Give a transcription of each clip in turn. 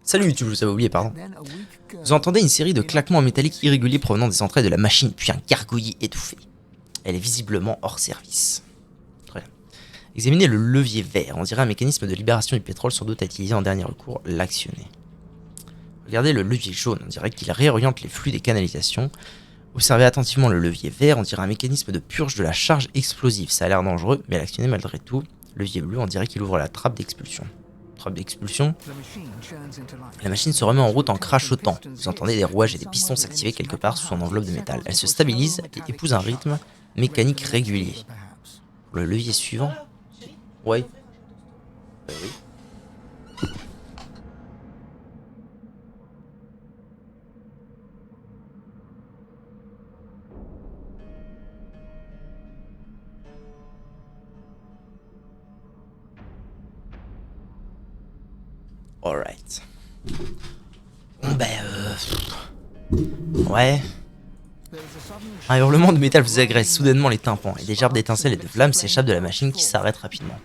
Salut YouTube, je vous avais oublié, pardon. Vous entendez une série de claquements métalliques irréguliers provenant des entrailles de la machine, puis un gargouillis étouffé. Elle est visiblement hors service. Très bien. Examinez le levier vert, on dirait un mécanisme de libération du pétrole sans doute à utiliser en dernier recours, l'actionner. Regardez le levier jaune, on dirait qu'il réoriente les flux des canalisations. Observez attentivement le levier vert, on dirait un mécanisme de purge de la charge explosive. Ça a l'air dangereux, mais à l'actionner malgré tout. Levier bleu, on dirait qu'il ouvre la trappe d'expulsion. Trappe d'expulsion. La machine se remet en route en crachotant. Vous entendez des rouages et des pistons s'activer quelque part sous son enveloppe de métal. Elle se stabilise et épouse un rythme mécanique régulier. Le levier suivant. Ouais. Oui. Alright. Bon ouais. Un hurlement de métal vous agresse soudainement les tympans et des gerbes d'étincelles et de flammes s'échappent de la machine qui s'arrête rapidement.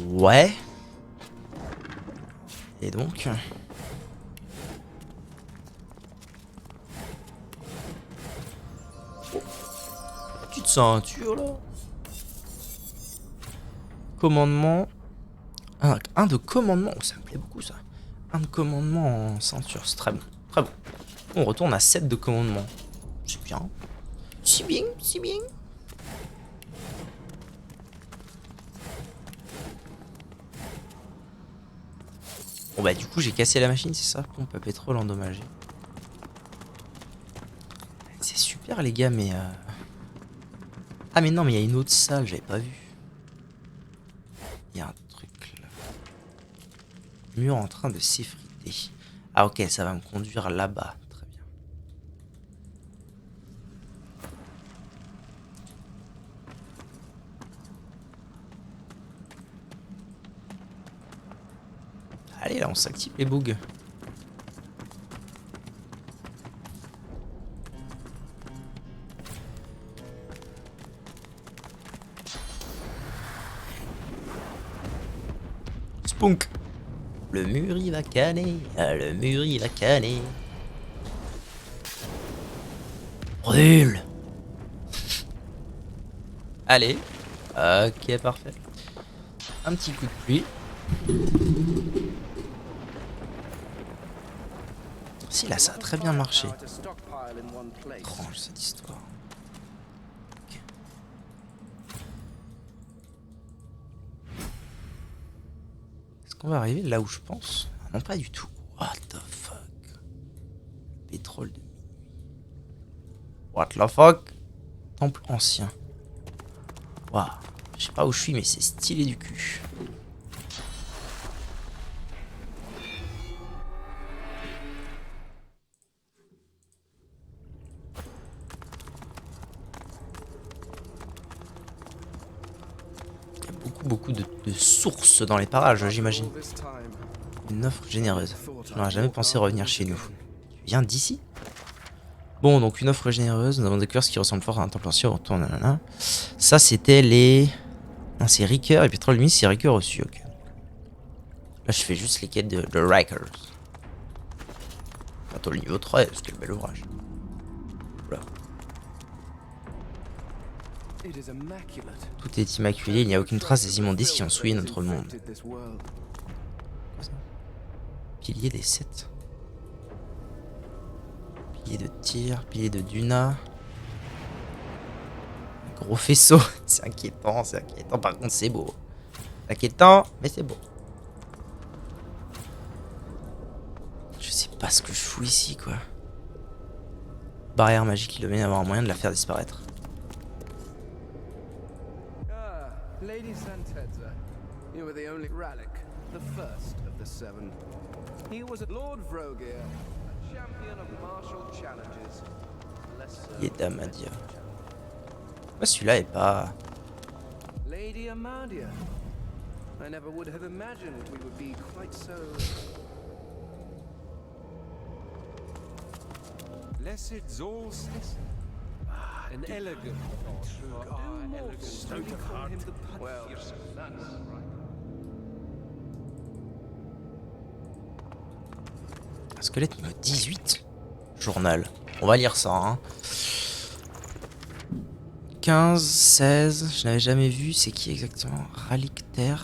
Ouais. Et donc... Petite ceinture là. Commandement. Un de commandement. Oh, ça me plaît beaucoup ça. Un de commandement en ceinture. C'est très bon. Très bon. On retourne à 7 de commandement. C'est bien. C'est bien. C'est bien. Bon bah du coup j'ai cassé la machine, c'est ça? Pompe à pétrole endommagée. C'est super les gars, mais... Ah mais non, mais il y a une autre salle, j'avais pas vu. Il y a un truc là. Mur en train de s'effriter. Ah ok, ça va me conduire là-bas. Très bien. Allez là, on s'active les bugs. Spunk. Le mur il va canner, le mur il va canner. Brûle. Allez. Ok, parfait. Un petit coup de pluie. Si là ça a très bien marché. Étrange cette histoire. Okay. Est-ce qu'on va arriver là où je pense? Non, pas du tout. What the fuck? Pétrole de minuit. What the fuck? Temple ancien. Waouh. Je sais pas où je suis mais c'est stylé du cul. Beaucoup de sources dans les parages, j'imagine. Une offre généreuse. Je n'aurais jamais pensé revenir chez nous. Tu viens d'ici? Bon, donc une offre généreuse. Nous avons découvert ce qui ressemble fort à un temple ancien. Ça, c'était les... Non, c'est Riker et pétrole lumineux, c'est Riker reçu. Ok. Là, je fais juste les quêtes de Rikers. Bientôt le niveau 13, quel bel ouvrage. Voilà. Tout est immaculé, il n'y a aucune trace des immondices qui ont souillé notre monde. Pilier des 7. Pilier de tir, pilier de Duna. Gros faisceau. C'est inquiétant, c'est inquiétant. Par contre, c'est beau. C'est inquiétant, mais c'est beau. Je sais pas ce que je fous ici, quoi. Barrière magique, il doit bien avoir un moyen de la faire disparaître. Lady Santezza, you were the only relic, the first of the seven. He was Lord Vrogir, a champion of martial challenges. Il est Amadia. Celui-là est pas... Lady Amadia. I never would have imagined we would be quite so... Blessed Zolcis. An elegant god. Do mortals really call him the well, that's right. Squelette niveau 18. Journal. On va lire ça, hein. 15, 16, je n'avais jamais vu, c'est qui exactement? Ralicter.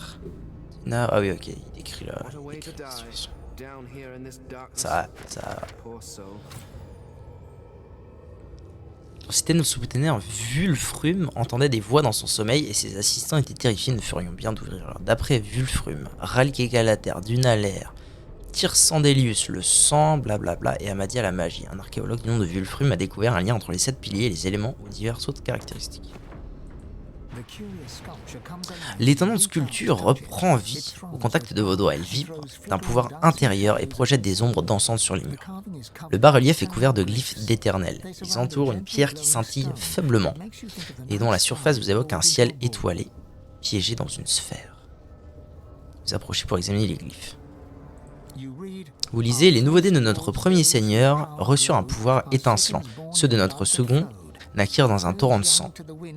Ah oui, ok, il décrit la situation. Ça. Son citadin sous-péténaire Wulfrum entendait des voix dans son sommeil et ses assistants étaient terrifiés, ne ferions bien d'ouvrir. D'après Wulfrum, Ralk Egalater, Dunaler, Tyrsandelius, le sang, blablabla, et Amadia la magie. Un archéologue du nom de Wulfrum a découvert un lien entre les 7 piliers et les éléments aux diverses autres caractéristiques. L'étonnante sculpture reprend vie au contact de vos doigts. Elle vibre d'un pouvoir intérieur et projette des ombres dansantes sur les murs. Le bas-relief est couvert de glyphes d'éternel. Ils entourent une pierre qui scintille faiblement et dont la surface vous évoque un ciel étoilé, piégé dans une sphère. Vous approchez pour examiner les glyphes. Vous lisez: les nouveautés de notre premier seigneur reçurent un pouvoir étincelant. Ceux de notre second naquirent dans un torrent de sang.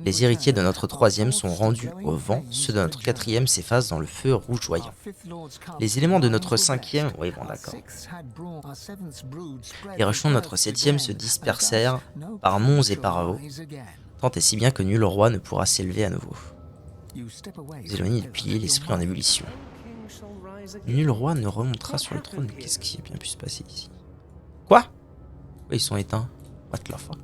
Les héritiers de notre troisième sont rendus au vent. Ceux de notre quatrième s'effacent dans le feu rougeoyant. Les éléments de notre cinquième... Oui, bon, d'accord. Les rejetons de notre septième se dispersèrent par monts et par vaux, tant et si bien que nul roi ne pourra s'élever à nouveau. Vous éloignez du pilier, l'esprit en ébullition. Nul roi ne remontera sur le trône. Qu'est-ce qui a bien pu se passer ici? Quoi? Ils sont éteints. What the fuck?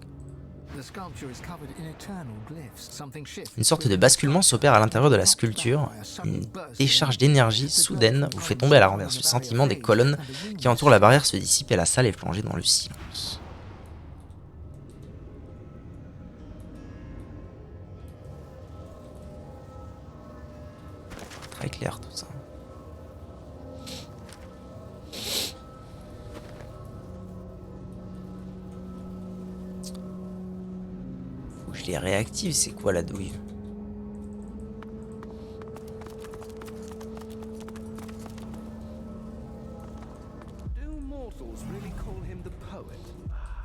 Une sorte de basculement s'opère à l'intérieur de la sculpture. Une décharge d'énergie soudaine vous fait tomber à la renverse. Le sentiment des colonnes qui entourent la barrière se dissipe et la salle est plongée dans le silence. Très clair tout ça. Je les réactive, c'est quoi la douille? Do mortals really call him the poet?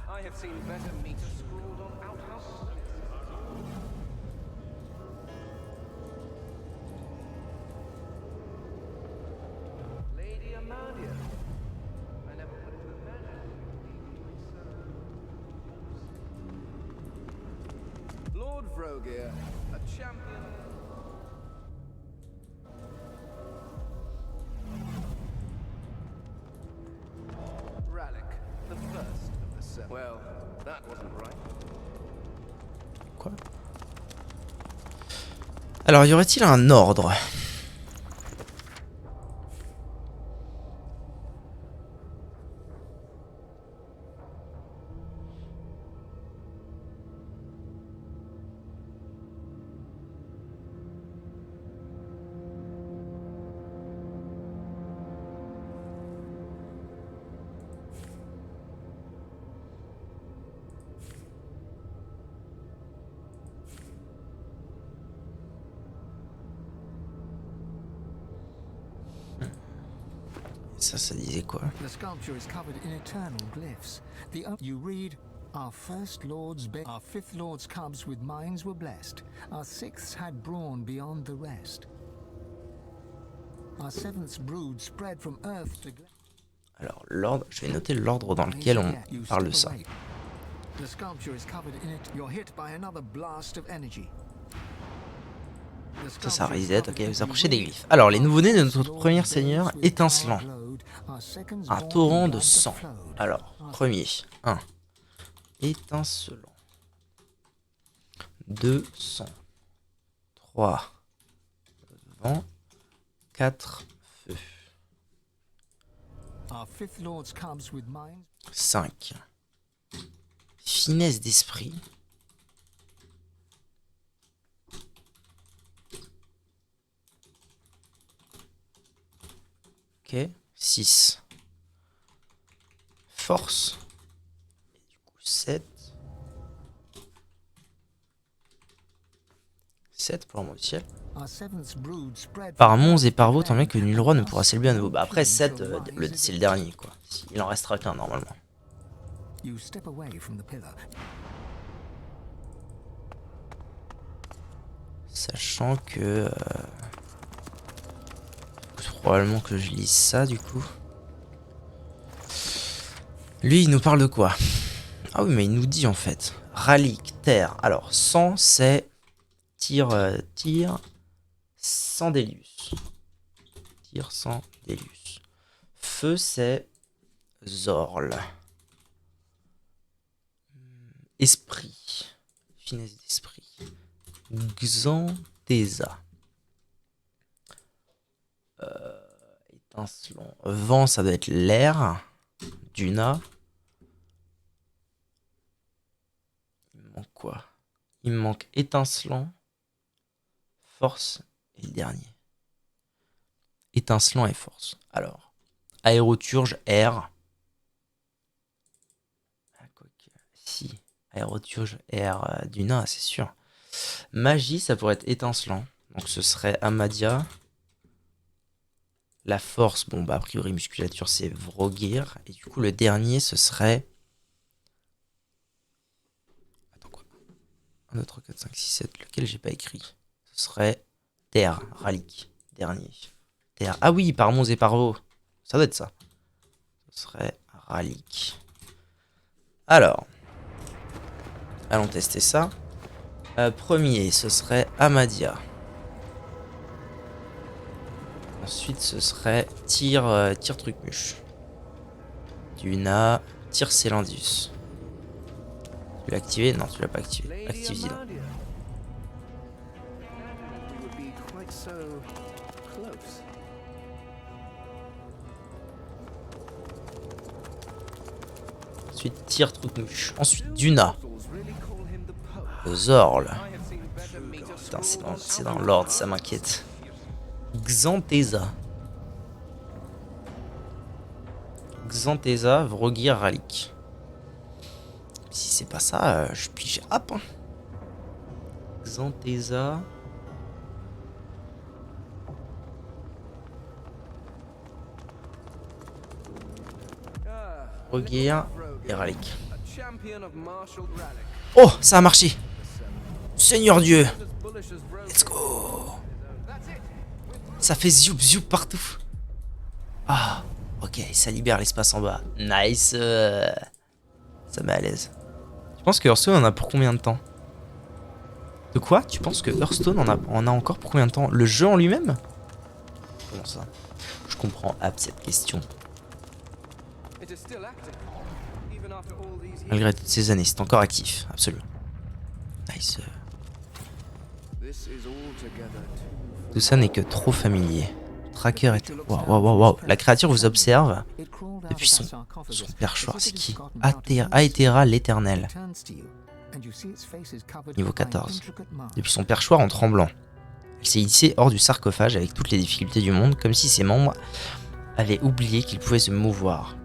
I have seen better meter scrawled on outhouses. Lady Amadia. I never would have imagined you. Lord Vrogear, a champion. Rallick, the first of the seven. Well, that wasn't right. Quoi? Alors, y aurait-il un ordre? Ça disait quoi? The sculpture is covered in eternal glyphs. You read, our first lord's our fifth lord's cubs with minds were blessed. Our sixth had brawn beyond the rest. Our seventh's brood spread from earth to... Alors, l'ordre, je vais noter l'ordre dans lequel on parle de ça. The sculpture is covered in it. You're hit by another blast of energy. Ça reset, ok, vous approchez des glyphes. Alors, les nouveaux-nés de notre premier seigneur, étincelant. Un torrent de sang. Alors, premier, 1. Étincelant. 2, sang. 3. Vent. 4. Feu. 5. Finesse d'esprit. Ok, 6. Force. Et du coup, 7. 7 pour le monde du ciel. Par monts et par vaux, tant bien que nul roi ne pourra s'élever à nouveau. Bah après 7, c'est le dernier quoi. Il en restera qu'un normalement. Sachant que... probablement que je lise ça du coup. Lui il nous parle de quoi? Ah oui mais il nous dit en fait. Ralique, terre. Alors sang c'est... Tir sans Délius. Tir sans Délius. Feu c'est... Zorl. Esprit. Finesse d'esprit. Xanthesa. Étincelant. Vent, ça doit être l'air. Duna. Il me manque quoi? Il me manque étincelant. Force. Et le dernier. Étincelant et force. Alors. Aéroturge, air. Si. Aéroturge, air. Duna, c'est sûr. Magie, ça pourrait être étincelant. Donc ce serait Amadia. La force, bon bah a priori musculature c'est Vrogir. Et du coup le dernier ce serait... Attends quoi? 1, 2, 3, 4, 5, 6, 7. Lequel j'ai pas écrit? Ce serait Terre, Ralique. Dernier. Terre. Ah oui, par Mons et par Vaux. Ça doit être ça. Ce serait Ralique. Alors. Allons tester ça. Premier, ce serait Amadia. Ensuite, ce serait tir truc-muche. Duna, tir Célandius. Tu l'as activé? Non, tu l'as pas activé. Active-y donc. Ensuite, tir truc-muche. Ensuite, Duna. Zorl. Putain, c'est dans l'ordre, ça m'inquiète. Xanthesa. Xanthesa, Vrogir, Ralique. Si c'est pas ça, je pige hop. Hein. Xanthesa. Vrogir et Ralique. Oh, ça a marché. Seigneur Dieu. Let's go. Ça fait zoup zoup partout. Ah, ok, ça libère l'espace en bas. Nice. Ça met à l'aise. Tu penses que Hearthstone en a pour combien de temps? De quoi? Tu penses que Hearthstone en a encore pour combien de temps? Le jeu en lui-même? Comment ça? Je comprends ab cette question. Malgré toutes ces années, c'est encore actif, absolument. Nice. Tout ça n'est que trop familier. Tracker est... Waouh. La créature vous observe depuis son perchoir. C'est qui? Aetera l'éternel. Niveau 14. Depuis son perchoir en tremblant. Elle s'est hissée hors du sarcophage avec toutes les difficultés du monde, comme si ses membres avaient oublié qu'il pouvait se mouvoir.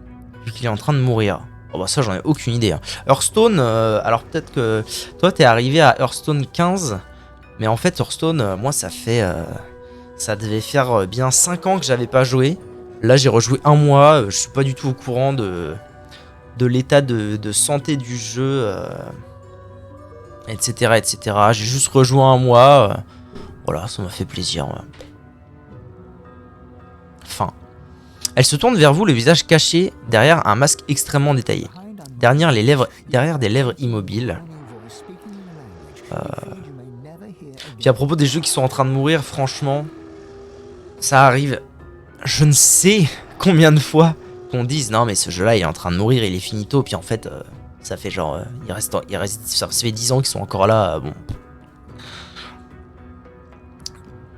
Vu qu'il est en train de mourir. Oh bah ça j'en ai aucune idée. Hein. Hearthstone, alors peut-être que toi t'es arrivé à Hearthstone 15. Mais en fait Hearthstone, moi ça fait... ça devait faire bien 5 ans que j'avais pas joué. Là j'ai rejoué un mois, je suis pas du tout au courant de l'état de santé du jeu, etc. etc. J'ai juste rejoué un mois, voilà, ça m'a fait plaisir. Fin. Elle se tourne vers vous, le visage caché derrière un masque extrêmement détaillé. Derrière des lèvres immobiles. Puis à propos des jeux qui sont en train de mourir, franchement, ça arrive, je ne sais combien de fois qu'on dise non mais ce jeu là il est en train de mourir, il est finito, puis en fait ça fait genre, ça fait 10 ans qu'ils sont encore là, bon.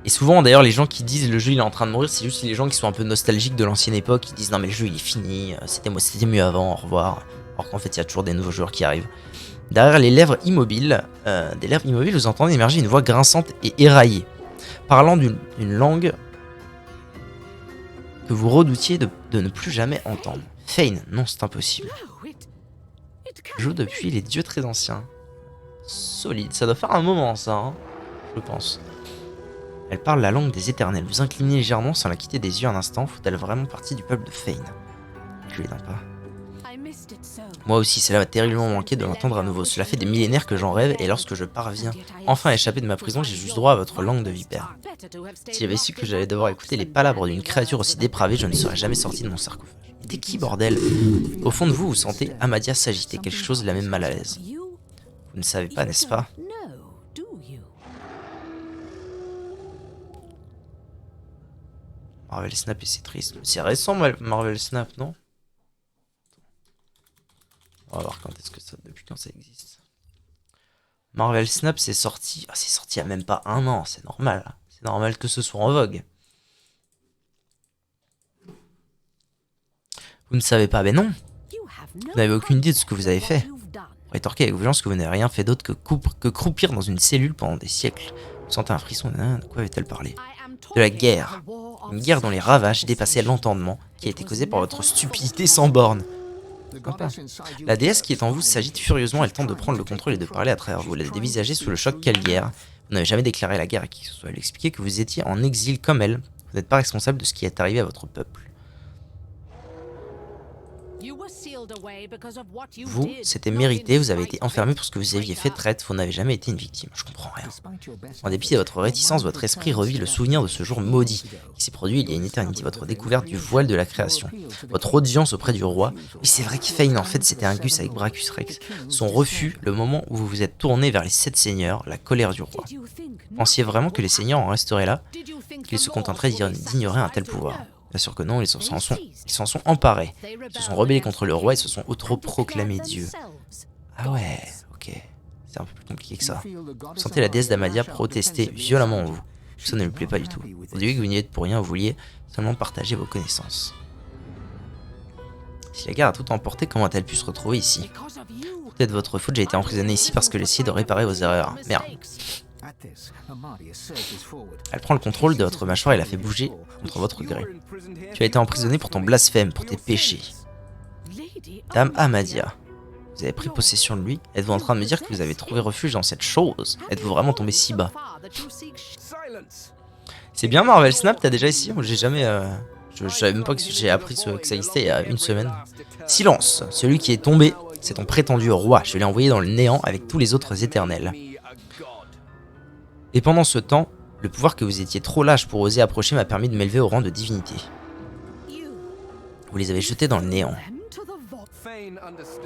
Et souvent d'ailleurs les gens qui disent le jeu il est en train de mourir, c'est juste les gens qui sont un peu nostalgiques de l'ancienne époque, qui disent non mais le jeu il est fini, c'était mieux avant, au revoir. Alors qu'en fait il y a toujours des nouveaux joueurs qui arrivent. Derrière les lèvres immobiles, vous entendez émerger une voix grinçante et éraillée, parlant d'une langue que vous redoutiez de ne plus jamais entendre. Fane, non c'est impossible. Joue depuis les dieux très anciens. Solide, ça doit faire un moment ça, hein, je pense. Elle parle la langue des éternels. Vous inclinez légèrement sans la quitter des yeux un instant. Faut-elle vraiment partie du peuple de Fane? Je lui ai pas. Moi aussi, cela m'a terriblement manqué de l'entendre à nouveau. Cela fait des millénaires que j'en rêve, et lorsque je parviens enfin à échapper de ma prison, j'ai juste droit à votre langue de vipère. Si j'avais su que j'allais devoir écouter les palabres d'une créature aussi dépravée, je ne serais jamais sorti de mon sarcophage. Mais t'es qui, bordel? Au fond de vous, vous sentez Amadia s'agiter, quelque chose la même mal à l'aise. Vous ne savez pas, n'est-ce pas? Marvel Snap et c'est triste. C'est récent, Marvel Snap, non? On va voir quand est-ce que ça, depuis quand ça existe. Marvel Snap, c'est sorti. Ah, c'est sorti il n'y a même pas un an, c'est normal. C'est normal que ce soit en vogue. Vous ne savez pas, ben non. Vous n'avez aucune idée de ce que vous avez fait. Rétorquez avec violence que vous n'avez rien fait d'autre que croupir dans une cellule pendant des siècles. Vous sentez un frisson. De quoi avait-elle parlé? De la guerre. Une guerre dont les ravages dépassaient l'entendement, qui a été causée par votre stupidité sans borne. La déesse qui est en vous s'agite furieusement, elle tente de prendre le contrôle et de parler à travers vous. Elle est dévisagée sous le choc. Quelle guerre? Vous n'avez jamais déclaré la guerre à qui que ce soit. Elle expliquait que vous étiez en exil comme elle. Vous n'êtes pas responsable de ce qui est arrivé à votre peuple. Vous, c'était mérité, vous avez été enfermé pour ce que vous aviez fait, traître, vous n'avez jamais été une victime. Je comprends rien. En dépit de votre réticence, votre esprit revit le souvenir de ce jour maudit qui s'est produit il y a une éternité, votre découverte du voile de la création, votre audience auprès du roi. Oui, c'est vrai qu'Ifein, en fait, c'était un gus avec Brachus Rex. Son refus, le moment où vous vous êtes tourné vers les 7 seigneurs, la colère du roi. Pensiez vraiment que les seigneurs en resteraient là, qu'ils se contenteraient d'ignorer un tel pouvoir? Bien sûr que non, ils s'en sont emparés. Ils se sont rebellés contre le roi et se sont autoproclamés dieux. Ah ouais, ok. C'est un peu plus compliqué que ça. Vous sentez la déesse d'Amadia protester violemment en vous. Ça ne lui plaît pas du tout. Vous dites que vous n'y êtes pour rien, vous vouliez seulement partager vos connaissances. Si la guerre a tout emporté, comment a-t-elle pu se retrouver ici? Peut-être votre faute, j'ai été emprisonné ici parce que j'essayais de réparer vos erreurs. Merde. Elle prend le contrôle de votre mâchoire et la fait bouger contre votre gré. Tu as été emprisonné pour ton blasphème, pour tes péchés. Dame Amadia, vous avez pris possession de lui. Êtes-vous en train de me dire que vous avez trouvé refuge dans cette chose? Êtes-vous vraiment tombé si bas? C'est bien Marvel Snap, t'as déjà essayé? Moi j'ai jamais... Je savais même pas que j'ai appris que ça existait il y a une semaine. Silence, celui qui est tombé, c'est ton prétendu roi. Je l'ai envoyé dans le néant avec tous les autres éternels. Et pendant ce temps, le pouvoir que vous étiez trop lâche pour oser approcher m'a permis de m'élever au rang de divinité. Vous les avez jetés dans le néant.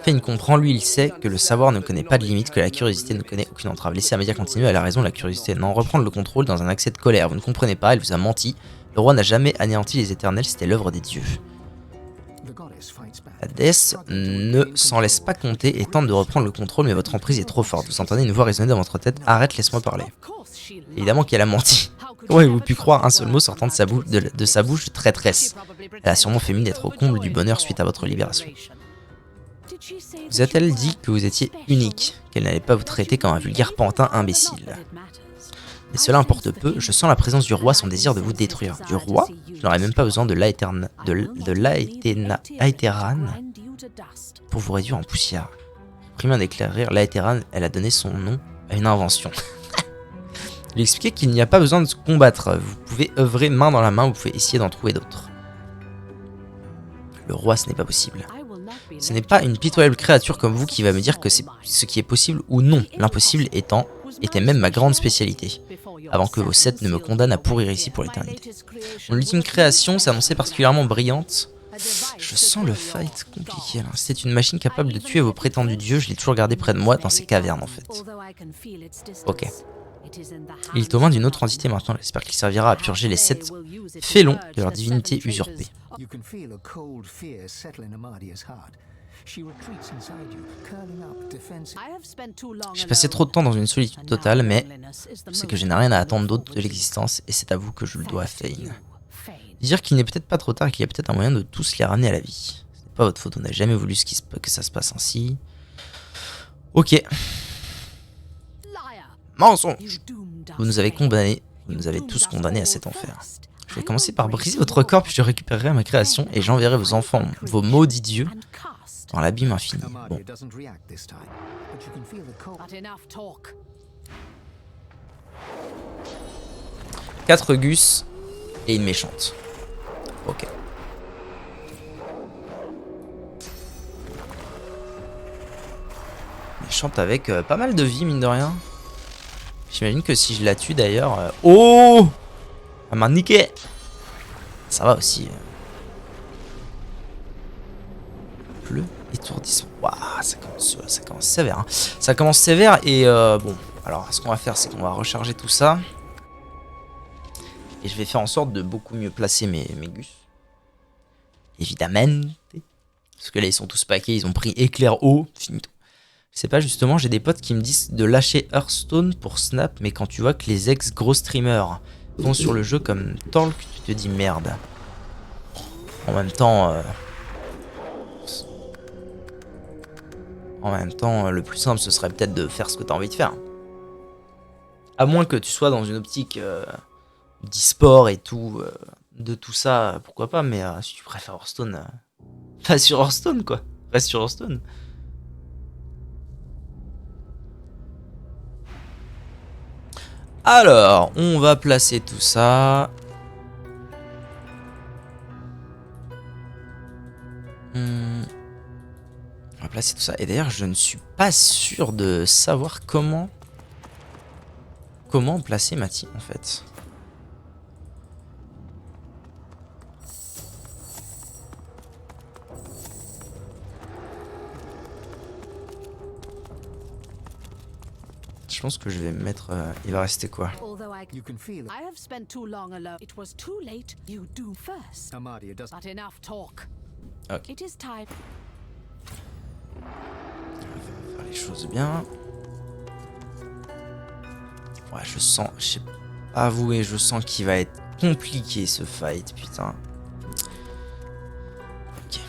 Fane comprend, lui il sait que le savoir ne connaît pas de limite, que la curiosité ne connaît aucune entrave. Laissez Amadia continuer, elle a raison, la curiosité. Non, reprendre le contrôle dans un accès de colère. Vous ne comprenez pas, elle vous a menti. Le roi n'a jamais anéanti les éternels, c'était l'œuvre des dieux. La déesse ne s'en laisse pas compter et tente de reprendre le contrôle, mais votre emprise est trop forte. Vous entendez une voix résonner dans votre tête. Arrête, laisse-moi parler. Évidemment qu'elle a menti. Comment avez-vous pu croire un seul mot sortant de sa bouche traîtresse? Elle a sûrement fait mine d'être au comble du bonheur suite à votre libération. Vous a-t-elle dit que vous étiez unique, qu'elle n'allait pas vous traiter comme un vulgaire pantin imbécile? Mais cela importe peu, je sens la présence du roi, son désir de vous détruire. Du roi? Je n'aurais même pas besoin de l'Aeteran pour vous réduire en poussière. Premier d'éclairir l'Aeteran, elle a donné son nom à une invention. Il expliquait qu'il n'y a pas besoin de se combattre, vous pouvez œuvrer main dans la main, vous pouvez essayer d'en trouver d'autres. Le roi, ce n'est pas possible. Ce n'est pas une pitoyable créature comme vous qui va me dire que c'est ce qui est possible ou non. L'impossible était même ma grande spécialité, avant que vos 7 ne me condamnent à pourrir ici pour l'éternité. Mon ultime création s'est annoncée particulièrement brillante. Je sens le fight compliqué là. C'était une machine capable de tuer vos prétendus dieux, je l'ai toujours gardé près de moi dans ces cavernes en fait. Ok. Il est aux mains d'une autre entité maintenant, j'espère qu'il servira à purger les 7 félons de leur divinité usurpée. J'ai passé trop de temps dans une solitude totale, mais je sais que je n'ai rien à attendre d'autre de l'existence, et c'est à vous que je le dois à Fane. Dire qu'il n'est peut-être pas trop tard et qu'il y a peut-être un moyen de tous les ramener à la vie. Ce n'est pas votre faute, on n'a jamais voulu que ça se passe ainsi. Ok. Mensonge! Vous nous avez condamnés, vous nous avez tous condamnés à cet enfer. Je vais commencer par briser votre corps, puis je récupérerai ma création et j'enverrai vos enfants, vos maudits dieux, dans l'abîme infini. Bon. Quatre gus et une méchante. Ok. méchante avec pas mal de vie, mine de rien. J'imagine que si je la tue d'ailleurs... Oh! Elle m'a niqué! Ça va aussi. Le étourdissement. Waouh, ça commence sévère. Hein. Ça commence sévère et bon. Alors, ce qu'on va faire, c'est qu'on va recharger tout ça. Et je vais faire en sorte de beaucoup mieux placer mes gus. Évidemment. Parce que là, ils sont tous paquets. Ils ont pris éclair haut. Finito. Je sais pas, justement, j'ai des potes qui me disent de lâcher Hearthstone pour Snap. Mais quand tu vois que les ex-gros streamers vont sur le jeu comme Talk, tu te dis merde. En même temps... le plus simple, ce serait peut-être de faire ce que tu as envie de faire. À moins que tu sois dans une optique d'e-sport et tout, de tout ça, pourquoi pas, mais si tu préfères Hearthstone, pas sur Hearthstone, quoi. Reste sur Hearthstone. Alors, on va placer tout ça. On va placer tout ça. Et d'ailleurs, je ne suis pas sûr de savoir comment placer ma team, en fait. Je pense que je vais me mettre... il va rester quoi? You can feel it. I have spent too long alone. It was too late. You do first. Amadia does. But enough talk. Ok. It is time. On va faire les choses bien. Ouais, je sens... Je sais pas avouer, je sens qu'il va être compliqué ce fight, putain. Ok.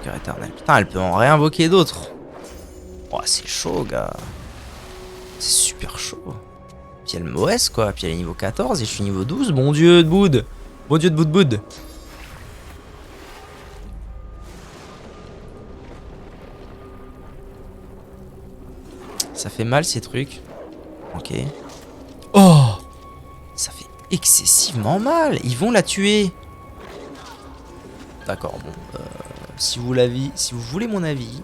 Cœur éternel. Putain, elle peut en réinvoquer d'autres. Oh, c'est chaud, gars. C'est super chaud. Puis elle m'OS, quoi. Puis elle est niveau 14 et je suis niveau 12. Bon Dieu de Boud. Bon Dieu de Boud. Ça fait mal, ces trucs. Ok. Oh! Ça fait excessivement mal. Ils vont la tuer. D'accord, bon. Si vous voulez mon avis,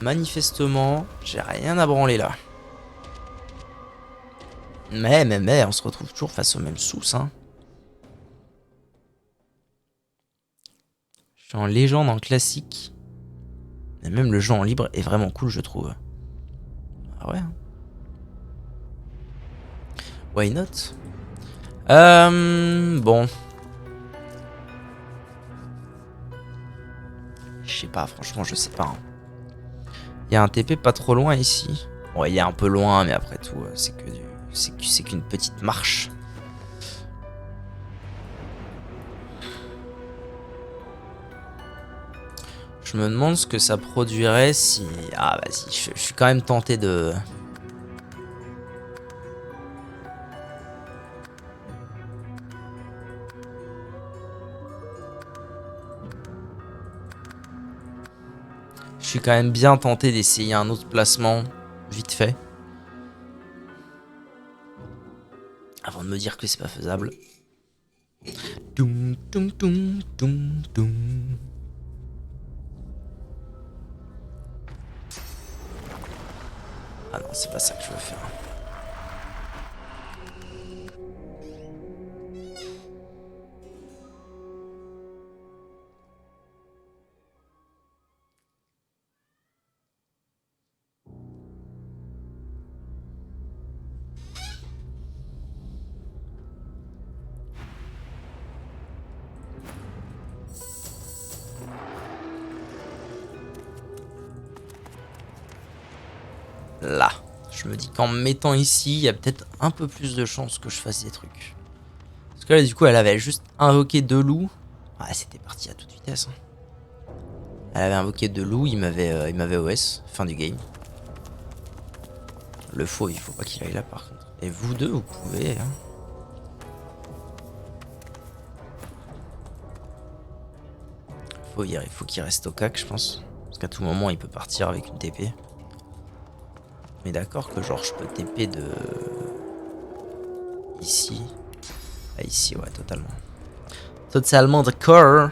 manifestement, j'ai rien à branler là. Mais, on se retrouve toujours face au même sous, hein. Je suis en légende, en classique. Et même le jeu en libre est vraiment cool, je trouve. Ah ouais. Why not? Bon. Je sais pas, franchement, je sais pas. Hein. Il y a un TP pas trop loin ici. Bon, il est un peu loin, mais après tout, c'est que c'est qu'une petite marche. Je me demande ce que ça produirait si... Ah, vas-y, je suis quand même tenté de... Je suis quand même bien tenté d'essayer un autre placement, vite fait. Avant de me dire que c'est pas faisable. Toum, toum, toum, toum, toum. Ah non, c'est pas ça que je veux faire. Là, je me dis qu'en me mettant ici, il y a peut-être un peu plus de chances que je fasse des trucs. Parce que là, du coup, elle avait juste invoqué 2 loups. Ah, c'était parti à toute vitesse. Hein. Elle avait invoqué 2 loups, il m'avait OS, fin du game. Le faux, il faut pas qu'il aille là par contre. Et vous deux, vous pouvez. Hein. Il faut qu'il reste au cac, je pense. Parce qu'à tout moment, il peut partir avec une TP. Mais d'accord que genre je peux TP de... Ici. Ah, ici, ouais, totalement. Totalement d'accord.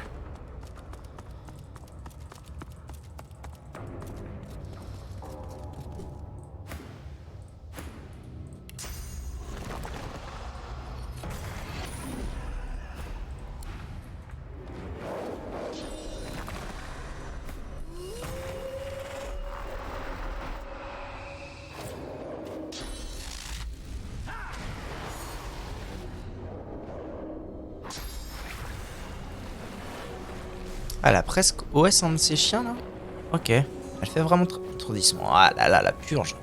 Elle a presque OS un de ses chiens là. Ok. Elle fait vraiment étourdissement. Ah là là, la purge.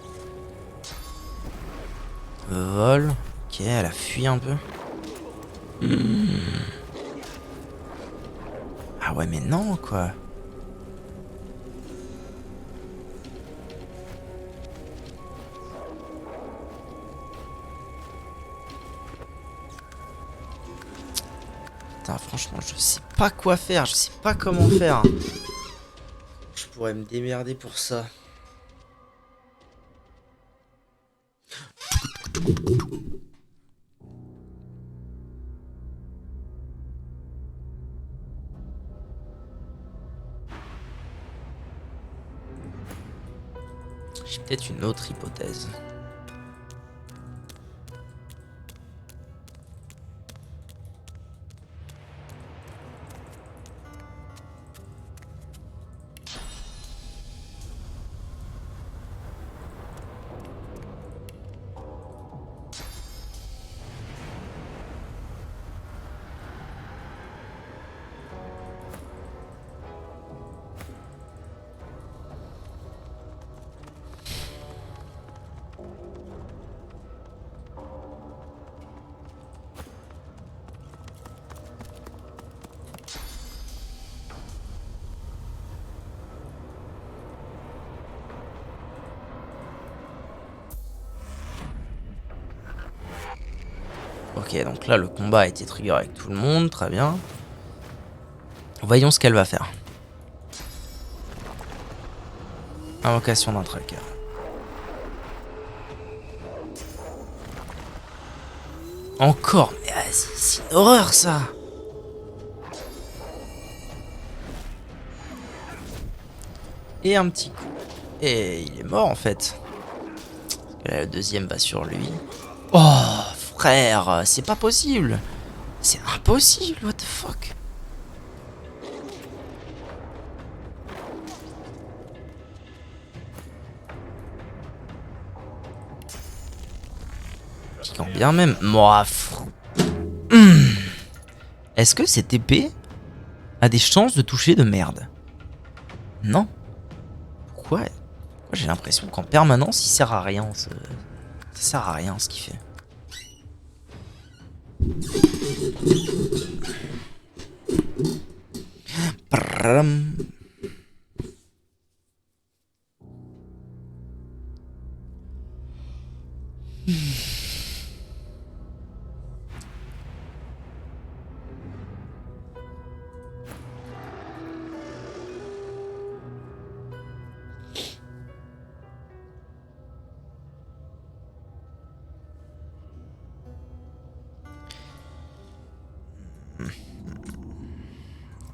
Vol. Ok, elle a fui un peu. Ah ouais, mais non quoi. Putain, franchement, je sais pas quoi faire. Je sais pas comment faire. Je pourrais me démerder pour ça. J'ai peut-être une autre hypothèse. Ok, donc là, le combat a été trigger avec tout le monde. Très bien. Voyons ce qu'elle va faire. Invocation d'un tracker. Encore, mais c'est une horreur ça. Et un petit coup. Et il est mort en fait. Parce que là, le deuxième va sur lui. Oh frère, c'est pas possible. C'est impossible, what the fuck. Quand bien même. Moi, Est-ce que cette épée a des chances de toucher de merde? Non. Pourquoi j'ai l'impression qu'en permanence il sert à rien ça sert à rien ce qu'il fait. Pram.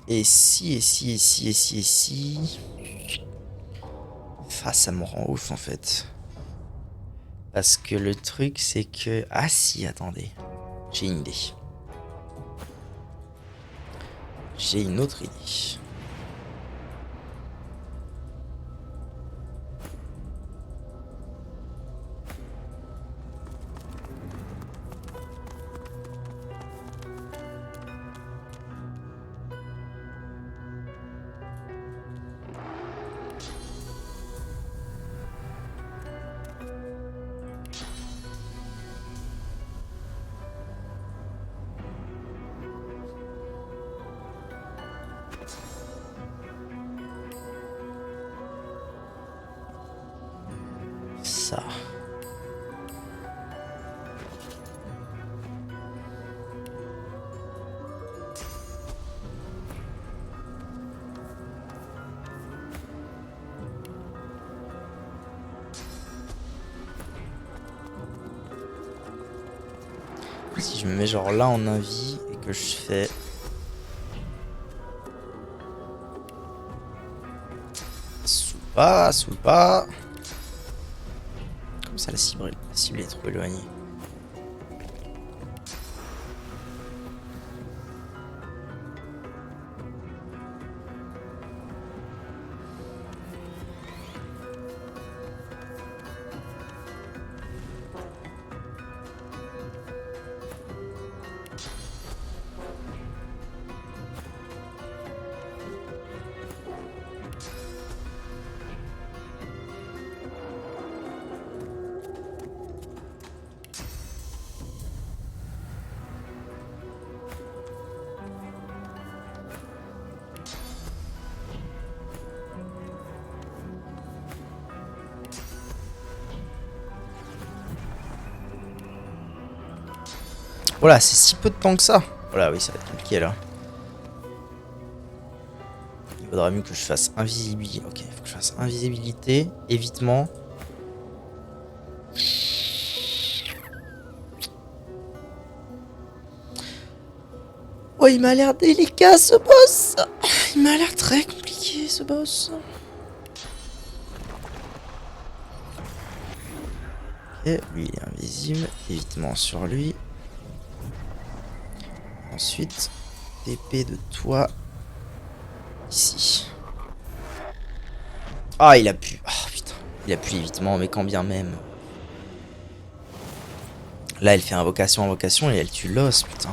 Et si. Ah, ça me rend ouf en fait. Parce que le truc c'est que... Ah si, attendez. J'ai une idée. J'ai une autre idée. Si je me mets genre là en invie et que je fais... Saoule pas. Comme ça la cible est trop éloignée. Voilà, c'est si peu de temps que ça. Voilà, oui, ça va être compliqué là. Il vaudra mieux que je fasse invisibilité. Ok, il faut que je fasse invisibilité, évitement. Oh, il m'a l'air délicat ce boss. Il m'a l'air très compliqué ce boss. Ok, lui il est invisible. Évitement sur lui. Ensuite, épée de toi ici. Ah, il a pu. Ah, putain. Il a pu l'évitement, mais quand bien même. Là, elle fait invocation et elle tue l'os, putain.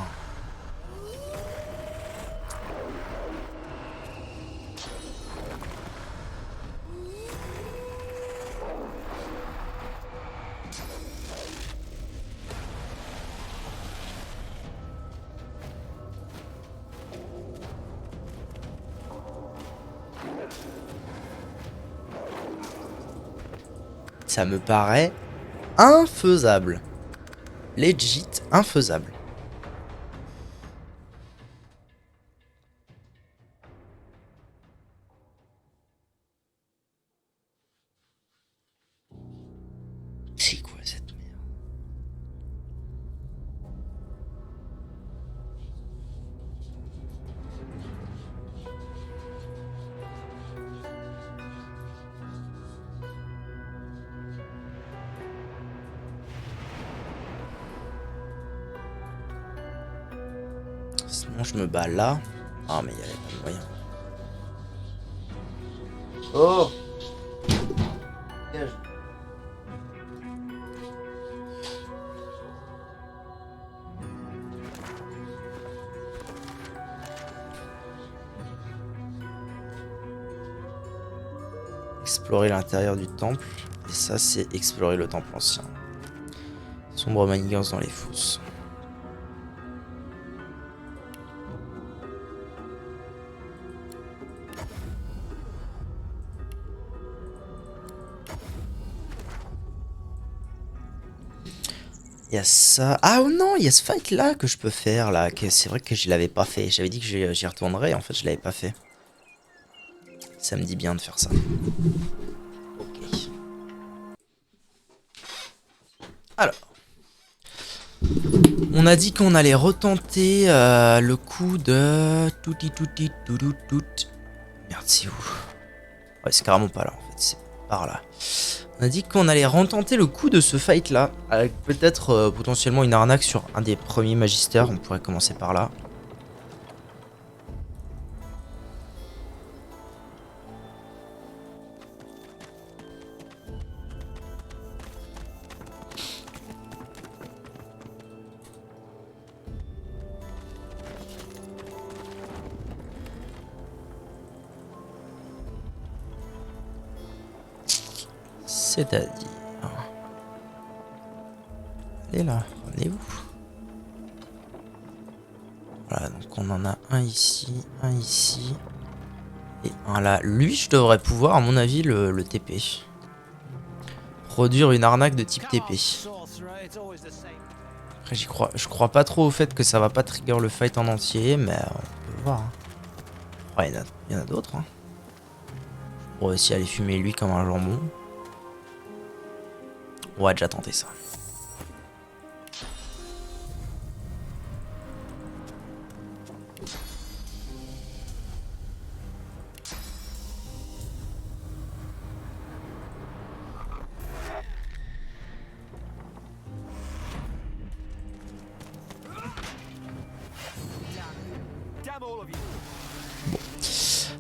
Ça me paraît infaisable. Legit infaisable. C'est quoi cette merde? Sinon je me bats là. Ah mais il y avait pas de moyen. Oh! Dégage. Explorer l'intérieur du temple. Et ça c'est explorer le temple ancien. Sombre manigance dans les fosses. Il y a ça. Ah non, il y a ce fight là que je peux faire là. C'est vrai que je l'avais pas fait. J'avais dit que j'y retournerais. En fait, je l'avais pas fait. Ça me dit bien de faire ça. Ok. Alors. On a dit qu'on allait retenter le coup de... Merde, c'est où? Ouais, c'est carrément pas là en fait. C'est par là. On a dit qu'on allait retenter le coup de ce fight là, avec peut-être potentiellement une arnaque sur un des premiers magistères, on pourrait commencer par là. C'est-à-dire... Allez là, rendez-vous. Voilà, donc on en a un ici et un là. Lui, je devrais pouvoir, à mon avis, le TP. Produire une arnaque de type TP. Après, je crois pas trop au fait que ça va pas trigger le fight en entier, mais on peut voir. Hein. Ouais, il y en a d'autres. Hein. On va aussi aller fumer lui comme un jambon. On va déjà tenter ça.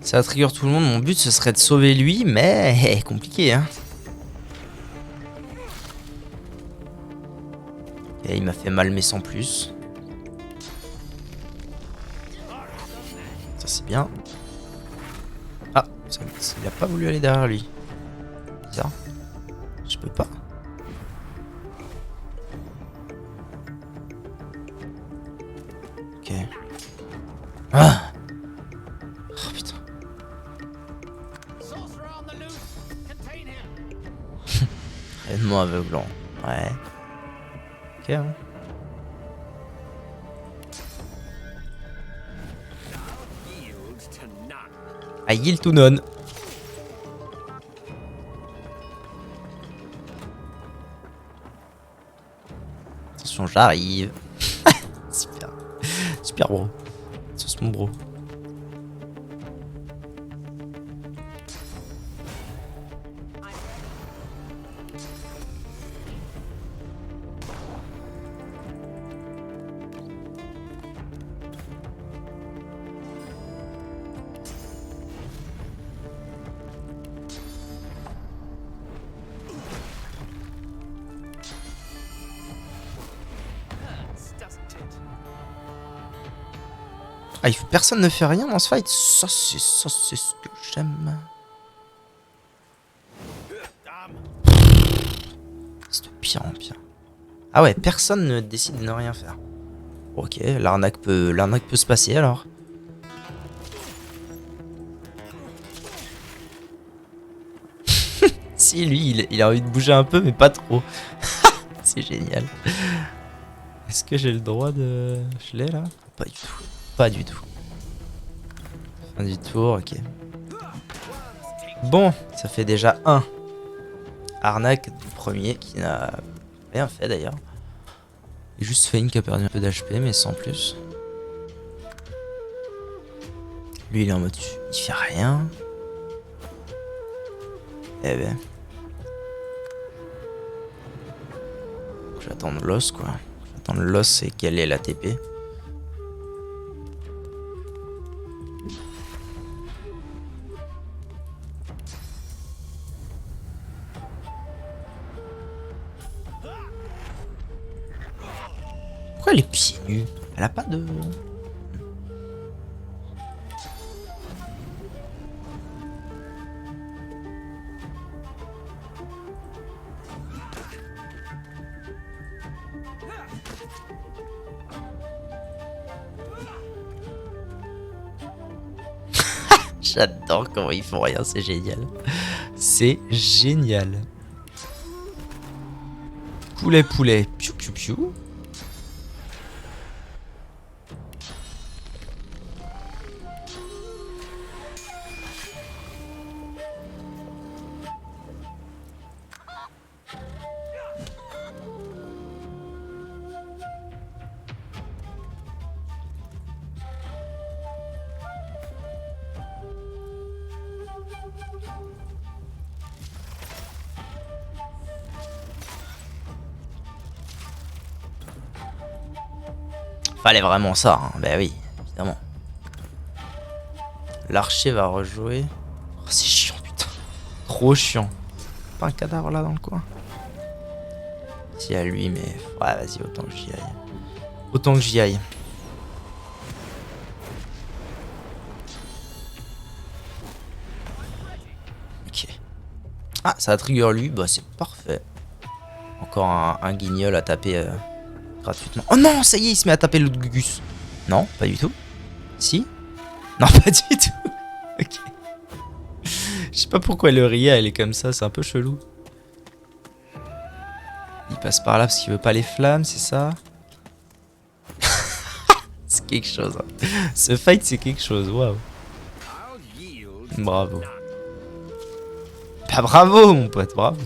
Ça trigger tout le monde. Mon but, ce serait de sauver lui, mais compliqué, hein. Et il m'a fait mal, mais sans plus. Ça, c'est bien. Ah, il a pas voulu aller derrière lui. Bizarre. Je peux pas. Ok. Ah! Oh putain. Rayonnement aveuglant. Ouais. Ok, hein. I yield to none. Attention, j'arrive. Super. Super bro. C'est mon bro. Ah, personne ne fait rien dans ce fight. Ça, c'est ce que j'aime. C'est de pire en pire. Ah ouais, personne ne décide de ne rien faire. Ok, l'arnaque peut se passer alors. Si, lui, il a envie de bouger un peu, mais pas trop. C'est génial. Est-ce que j'ai le droit de... Je l'ai là? Pas du tout. Pas du tout. Fin du tour, ok. Bon, ça fait déjà un. Arnaque du premier qui n'a rien fait d'ailleurs. Et juste Fane qui a perdu un peu d'HP, mais sans plus. Lui, il est en mode... Il fait rien. Eh ben... J'attends l'os quoi. J'attends l'os et quelle est la TP. Pourquoi elle est pieds nus? Elle a pas de... J'adore comment ils font rien, c'est génial. C'est génial. Poulet, poulet, piou piou piou. Fallait vraiment ça, hein. Bah oui, évidemment. L'archer va rejouer. Oh, c'est chiant, putain. Trop chiant. Pas un cadavre là dans le coin. Si à lui, mais... Ouais, vas-y, autant que j'y aille. Autant que j'y aille. Ok. Ah, ça a trigger lui. Bah, c'est parfait. Encore un guignol à taper... gratuitement. Oh non, ça y est, il se met à taper l'autre Gugus. Non, pas du tout. Si? Non, pas du tout. Ok. Je sais pas pourquoi le Ria, elle est comme ça, c'est un peu chelou. Il passe par là parce qu'il veut pas les flammes, c'est ça? C'est quelque chose. Hein. Ce fight, c'est quelque chose, waouh. Bravo. Bah bravo, mon pote, bravo.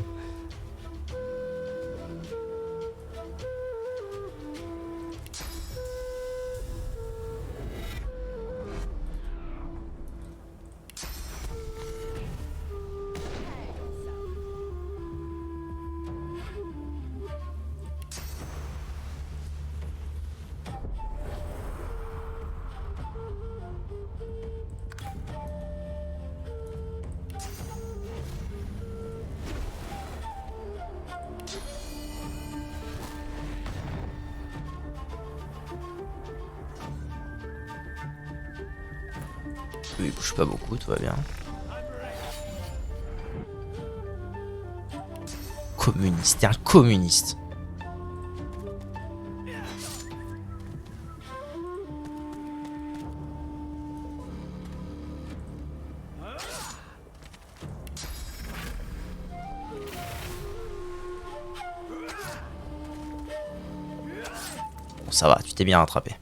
Lui, il bouge pas beaucoup, tout va bien. Communiste, t'es un communiste. Bon, ça va, tu t'es bien rattrapé.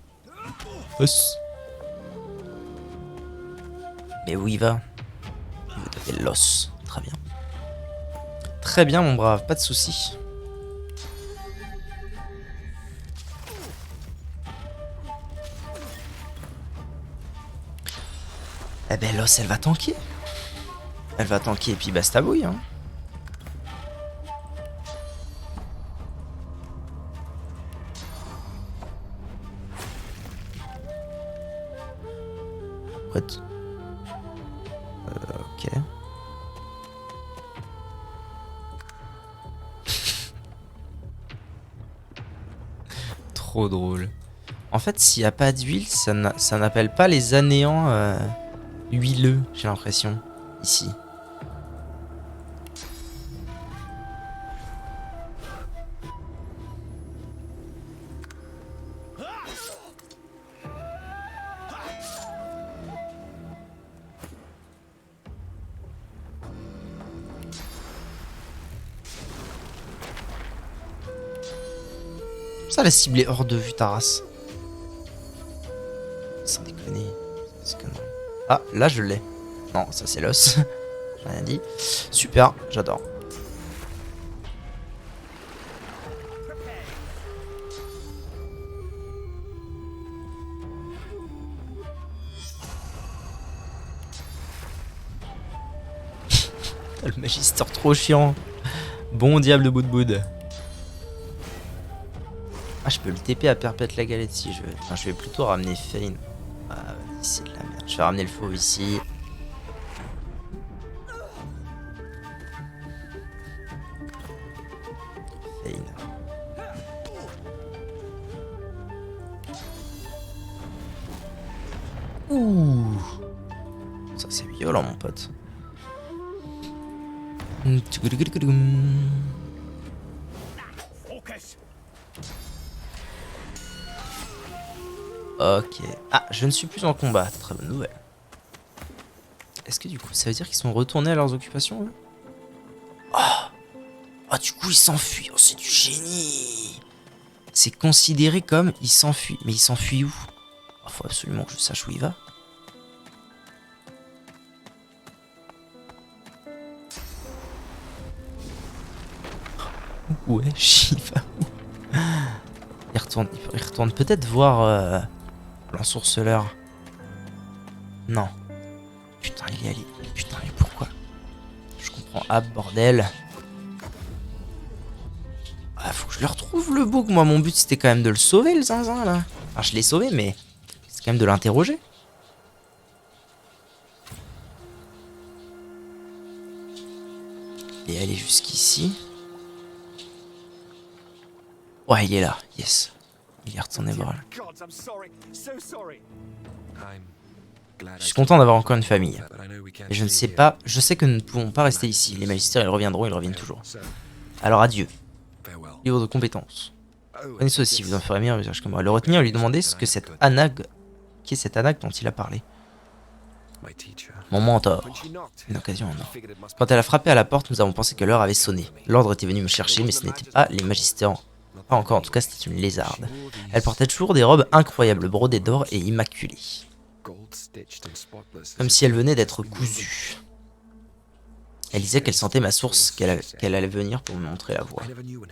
Yes. Mais où il va? Il veut taper l'os. Très bien. Très bien, mon brave, pas de soucis. Eh ben, l'os, elle va tanker. Elle va tanker et puis basta bouille, hein. What? Ok. Trop drôle. En fait, s'il n'y a pas d'huile, ça n'appelle pas les anéants huileux, j'ai l'impression, ici. Ça, la cible est hors de vue, ta race. Sans déconner. Ah, là, je l'ai. Non, ça, c'est l'os. J'ai rien dit. Super, j'adore. Le magister trop chiant. Bon diable de bout de boud. Ah, je peux le TP à perpète la galette si je veux. Enfin, je vais plutôt ramener Fane. Ah, c'est de la merde. Je vais ramener le faux ici. Fane. Ouh. Ça, c'est violent, mon pote. Ok. Ah, je ne suis plus en combat. Très bonne nouvelle. Est-ce que du coup, ça veut dire qu'ils sont retournés à leurs occupations, eux? Oh, du coup, ils s'enfuient. Oh, c'est du génie. C'est considéré comme il s'enfuit. Mais il s'enfuit où? Oh, faut absolument que je sache où il va. Ouais, il va où? Il retourne peut-être voir l'ensorceleur. Non. Putain, il est allé. Putain, mais pourquoi? Je comprends. Ah, bordel. Ah, faut que je le retrouve, le bouc. Moi, mon but, c'était quand même de le sauver, le zinzin, là. Enfin, je l'ai sauvé, mais c'est quand même de l'interroger. Et aller jusqu'ici. Ouais, il est là. Yes. Il est retourné voir là. Je suis content d'avoir encore une famille. Et je ne sais pas... Je sais que nous ne pouvons pas rester ici. Les magistères, ils reviendront, ils reviennent toujours. Alors, adieu. Livre de compétences. Prenez ceci, vous en ferez meilleur usage que moi. Le retenir et lui demander ce que cette Anag... Qui est cette Anag dont il a parlé? Mon mentor. Une occasion en or. Quand elle a frappé à la porte, nous avons pensé que l'heure avait sonné. L'ordre était venu me chercher, mais ce n'était pas les magistères. Pas encore, en tout cas, c'était une lézarde. Elle portait toujours des robes incroyables, brodées d'or et immaculées. Comme si elle venait d'être cousue. Elle disait qu'elle sentait ma source, qu'elle allait venir pour me montrer la voie.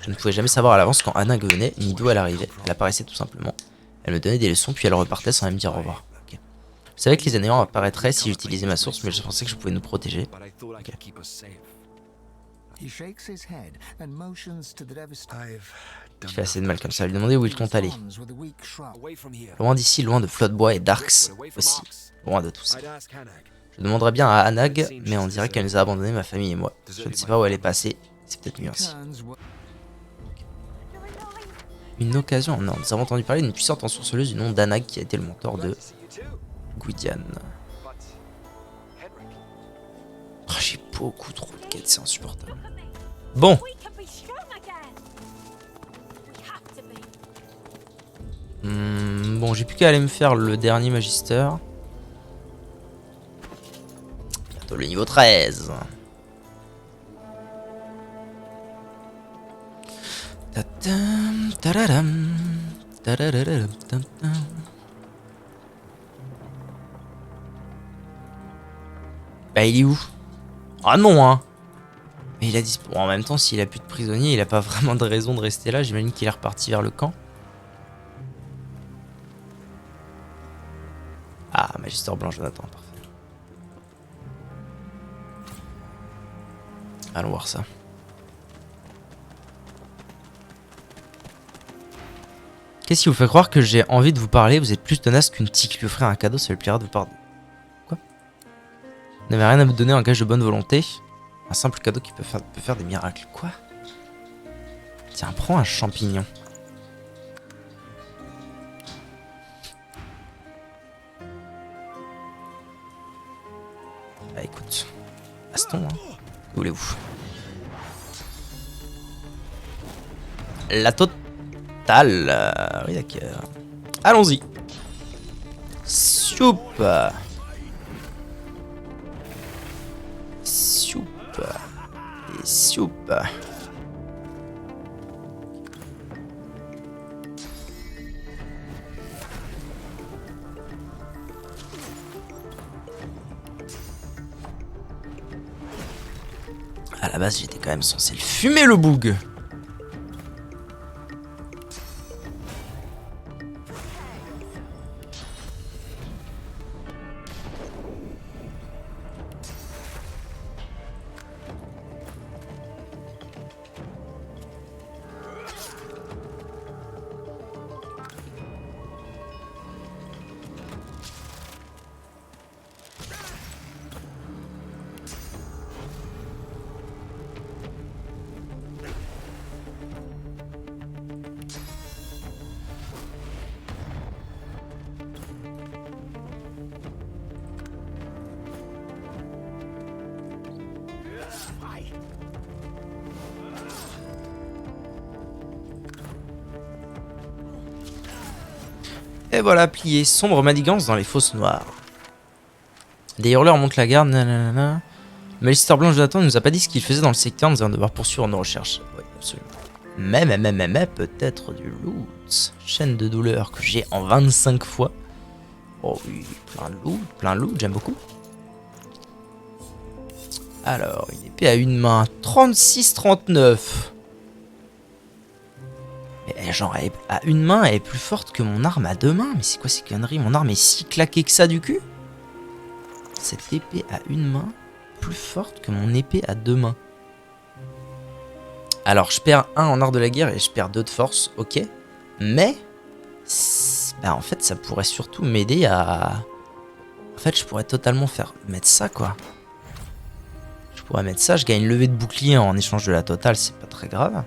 Je ne pouvais jamais savoir à l'avance quand Anag venait, ni d'où elle arrivait. Elle apparaissait tout simplement. Elle me donnait des leçons, puis elle repartait sans même dire au revoir. Okay. Je savais que les anéants apparaîtraient si j'utilisais ma source, mais je pensais que je pouvais nous protéger. Okay. Je fais assez de mal comme ça. Lui demander où il compte aller. Loin d'ici, loin de Floodbois et Darks aussi. Loin de tout ça. Je demanderais bien à Anag, mais on dirait qu'elle nous a abandonné, ma famille et moi. Je ne sais pas où elle est passée. C'est peut-être mieux ainsi. Une occasion? Non, nous avons entendu parler d'une puissante ensorceleuse du nom d'Anag qui a été le mentor de Gwydion. beaucoup trop de quêtes, c'est insupportable. Bon. We can be strong again. We have to be. Bon, j'ai plus qu'à aller me faire le dernier Magister. Bientôt le niveau 13. Ta-tam, tadadam, tadadadam, tam-tam. Bah il est où? Ah non hein. Mais il a dit... Bon, en même temps s'il a plus de prisonniers, il a pas vraiment de raison de rester là. J'imagine qu'il est reparti vers le camp. Ah, Magister Blanc, Jonathan, parfait. Allons voir ça. Qu'est-ce qui vous fait croire que j'ai envie de vous parler? Vous êtes plus tenace qu'une tique lui offrir un cadeau, ça lui plaira de vous parler. Quoi? Vous n'avez rien à me donner en gage de bonne volonté? Un simple cadeau qui peut faire des miracles. Quoi? Tiens, prends un champignon. Bah écoute, baston, hein. Que voulez-vous? La totale. Oui, d'accord. Allons-y. Soupe. Soupe. Et soupe. À la base, j'étais quand même censé le fumer, le boug. Et voilà, plié. Sombre manigance dans les fosses noires. Des hurleurs montent la garde. Nanana. Magister Blanc Jonathan ne nous a pas dit ce qu'il faisait dans le secteur. Nous allons devoir poursuivre nos recherches. Oui, absolument. Mais, peut-être du loot. Chaîne de douleur que j'ai en 25 fois. Oh oui, plein de loot, j'aime beaucoup. Alors, une épée à une main. 36-39. Mais genre, à une main, elle est plus forte que mon arme à deux mains. Mais c'est quoi ces conneries? Mon arme est si claquée que ça du cul? Cette épée à une main, plus forte que mon épée à deux mains. Alors, je perds 1 en art de la guerre et je perds 2 de force, ok. Mais, bah, en fait, ça pourrait surtout m'aider à... En fait, je pourrais totalement mettre ça, quoi. Je pourrais mettre ça, je gagne levée de bouclier en échange de la totale, c'est pas très grave.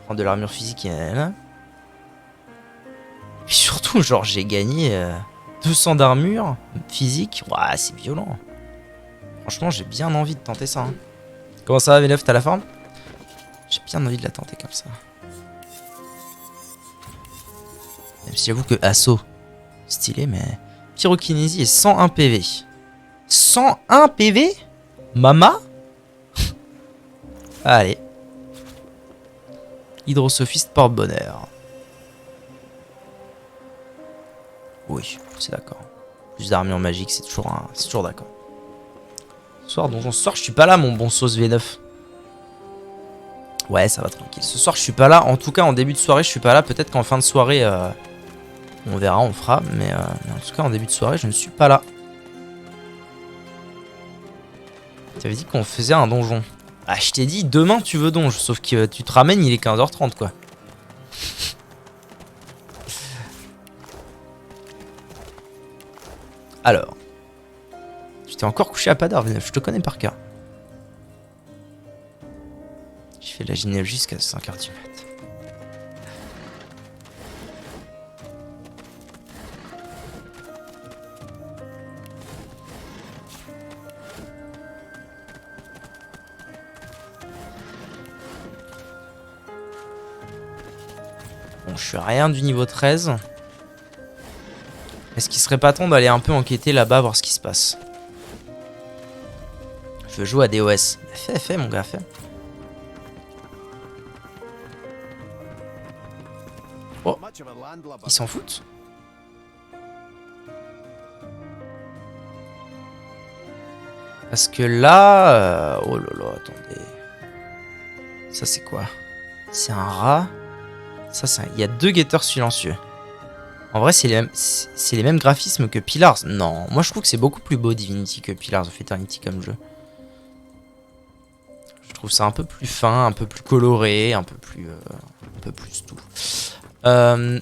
Prendre de l'armure physique et là. Et puis surtout, genre, j'ai gagné 200 d'armure physique. Ouah, c'est violent. Franchement, j'ai bien envie de tenter ça. Hein. Comment ça va, V9, t'as la forme? J'ai bien envie de la tenter comme ça. Même si j'avoue que assaut, stylé, mais... Pyrokinésie et 101 PV. 101 PV? Mama? Allez. Hydrosophiste porte-bonheur. Oui, c'est d'accord. Plus d'armure magique, c'est toujours d'accord. Ce soir, donjon, ce soir, je suis pas là, mon bon sauce V9. Ouais, ça va tranquille. Ce soir, je suis pas là. En tout cas, en début de soirée, je suis pas là. Peut-être qu'en fin de soirée, on verra, on fera. Mais en tout cas, en début de soirée, je ne suis pas là. Tu avais dit qu'on faisait un donjon. Ah, je t'ai dit, demain, tu veux donjon. Sauf que tu te ramènes, il est 15h30, quoi. Alors. Tu t'es encore couché à pas d'heure, je te connais par cœur. Je fais de la généalogie jusqu'à 5h du mat. Bon, je suis rien du niveau 13. Est-ce qu'il serait pas temps d'aller un peu enquêter là-bas, voir ce qui se passe? Je veux jouer à DOS. Fais, mon gars, fais. Oh, ils s'en foutent. Parce que là... oh là là, attendez. Ça, c'est quoi? C'est un rat. Ça, c'est il y a 2 guetteurs silencieux. En vrai, c'est les mêmes graphismes que Pillars. Non, moi je trouve que c'est beaucoup plus beau Divinity que Pillars of Eternity comme jeu. Je trouve ça un peu plus fin, un peu plus coloré, un peu plus tout.